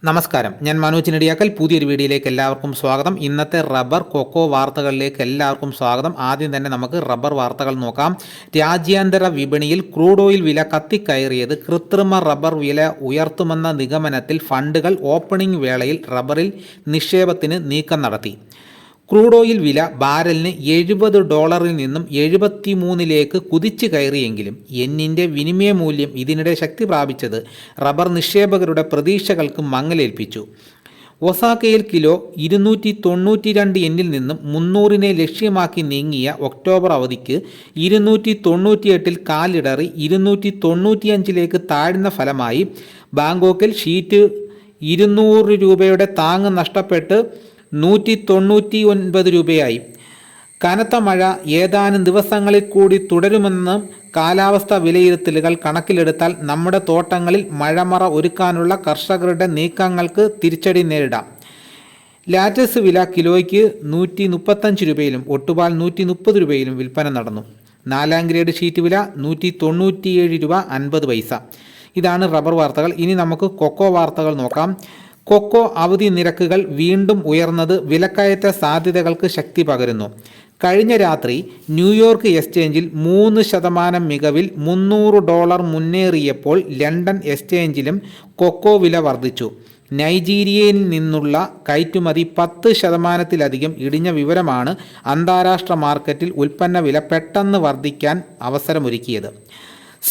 നമസ്കാരം, ഞാൻ മനോജ് നെടിയാക്കൽ. പുതിയൊരു വീഡിയോയിലേക്ക് എല്ലാവർക്കും സ്വാഗതം. ഇന്നത്തെ റബ്ബർ കൊക്കോ വാർത്തകളിലേക്ക് എല്ലാവർക്കും സ്വാഗതം. ആദ്യം തന്നെ നമുക്ക് റബ്ബർ വാർത്തകൾ നോക്കാം. രാജ്യാന്തര വിപണിയിൽ ക്രൂഡ് ഓയിൽ വില കത്തിക്കയറിയത് കൃത്രിമ റബ്ബർ വില ഉയർത്തുമെന്ന നിഗമനത്തിൽ ഫണ്ടുകൾ ഓപ്പണിംഗ് വേളയിൽ റബ്ബറിൽ നിക്ഷേപത്തിന് നീക്കം നടത്തി. ക്രൂഡ് ഓയിൽ വില ബാരലിന് $70 നിന്നും 73 കുതിച്ചു കയറിയെങ്കിലും യെന്നിൻ്റെ വിനിമയ മൂല്യം ഇതിനിടെ ശക്തി പ്രാപിച്ചത് റബ്ബർ നിക്ഷേപകരുടെ പ്രതീക്ഷകൾക്ക് മങ്ങലേൽപ്പിച്ചു. ഒസാക്കയിൽ കിലോ 292 യെന്നിൽ നിന്നും 300 ലക്ഷ്യമാക്കി നീങ്ങിയ ഒക്ടോബർ അവധിക്ക് 298 കാലിടറി 295 താഴ്ന്ന ഫലമായി ബാങ്കോക്കിൽ ഷീറ്റ് 200 രൂപയുടെ താങ്ങ് നഷ്ടപ്പെട്ട് 199 രൂപയായി. കനത്ത മഴ ഏതാനും ദിവസങ്ങളിൽ കൂടി തുടരുമെന്ന് കാലാവസ്ഥാ വിലയിരുത്തലുകൾ കണക്കിലെടുത്താൽ നമ്മുടെ തോട്ടങ്ങളിൽ മഴമറ ഒരുക്കാനുള്ള കർഷകരുടെ നീക്കങ്ങൾക്ക് തിരിച്ചടി നേരിടാം. ലാറ്റസ് വില കിലോയ്ക്ക് 135 രൂപയിലും ഒട്ടുപാൽ 130 രൂപയിലും വിൽപ്പന നടന്നു. 4ാം ഗ്രേഡ് ഷീറ്റ് വില 197 രൂപ 50 പൈസ. ഇതാണ് റബ്ബർ വാർത്തകൾ. ഇനി നമുക്ക് കൊക്കോ വാർത്തകൾ നോക്കാം. കൊക്കോ അവധി നിരക്കുകൾ വീണ്ടും ഉയർന്നത് വിലക്കയറ്റ സാധ്യതകൾക്ക് ശക്തി പകരുന്നു. കഴിഞ്ഞ രാത്രി ന്യൂയോർക്ക് എക്സ്ചേഞ്ചിൽ 3% മികവിൽ $300 മുന്നേറിയപ്പോൾ ലണ്ടൻ എക്സ്ചേഞ്ചിലും കൊക്കോ വില വർദ്ധിച്ചു. നൈജീരിയയിൽ നിന്നുള്ള കയറ്റുമതി 10%-ലധികം ഇടിഞ്ഞ വിവരമാണ് അന്താരാഷ്ട്ര മാർക്കറ്റിൽ ഉൽപ്പന്ന വില പെട്ടെന്ന് വർദ്ധിക്കാൻ അവസരമൊരുക്കിയത്.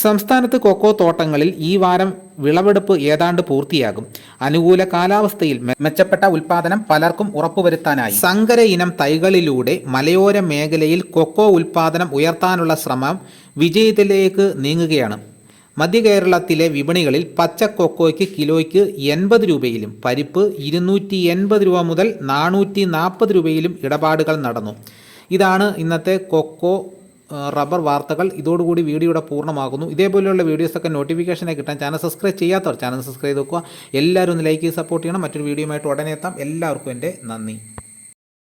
സംസ്ഥാനത്ത് കൊക്കോ തോട്ടങ്ങളിൽ ഈ വാരം വിളവെടുപ്പ് ഏതാണ്ട് പൂർത്തിയാകും. അനുകൂല കാലാവസ്ഥയിൽ മെച്ചപ്പെട്ട ഉൽപ്പാദനം പലർക്കും ഉറപ്പുവരുത്താനായി സങ്കര ഇനം തൈകളിലൂടെ മലയോര മേഖലയിൽ കൊക്കോ ഉൽപ്പാദനം ഉയർത്താനുള്ള ശ്രമം വിജയത്തിലേക്ക് നീങ്ങുകയാണ്. മധ്യ കേരളത്തിലെ വിപണികളിൽ പച്ച കൊക്കോയ്ക്ക് കിലോയ്ക്ക് 80 രൂപയിലും പരിപ്പ് 280 രൂപ മുതൽ 440 രൂപയിലും ഇടപാടുകൾ നടന്നു. ഇതാണ് ഇന്നത്തെ കൊക്കോ റബ്ബർ വാർത്തകൾ. ഇതോടുകൂടി വീഡിയോയുടെ പൂർണ്ണമാകുന്നു. ഇതേപോലെയുള്ള വീഡിയോസൊക്കെ നോട്ടിഫിക്കേഷനായി കിട്ടാൻ ചാനൽ സബ്സ്ക്രൈബ് ചെയ്യാത്തവർ ചാനൽ സബ്സ്ക്രൈബ് ചെയ്ത് വെക്കുക. എല്ലാവരും ഒന്ന് ലൈക്ക് ചെയ്ത് സപ്പോർട്ട് ചെയ്യണം. മറ്റൊരു വീഡിയോയുമായിട്ട് ഉടനെ എത്താം. എല്ലാവർക്കും എൻ്റെ നന്ദി.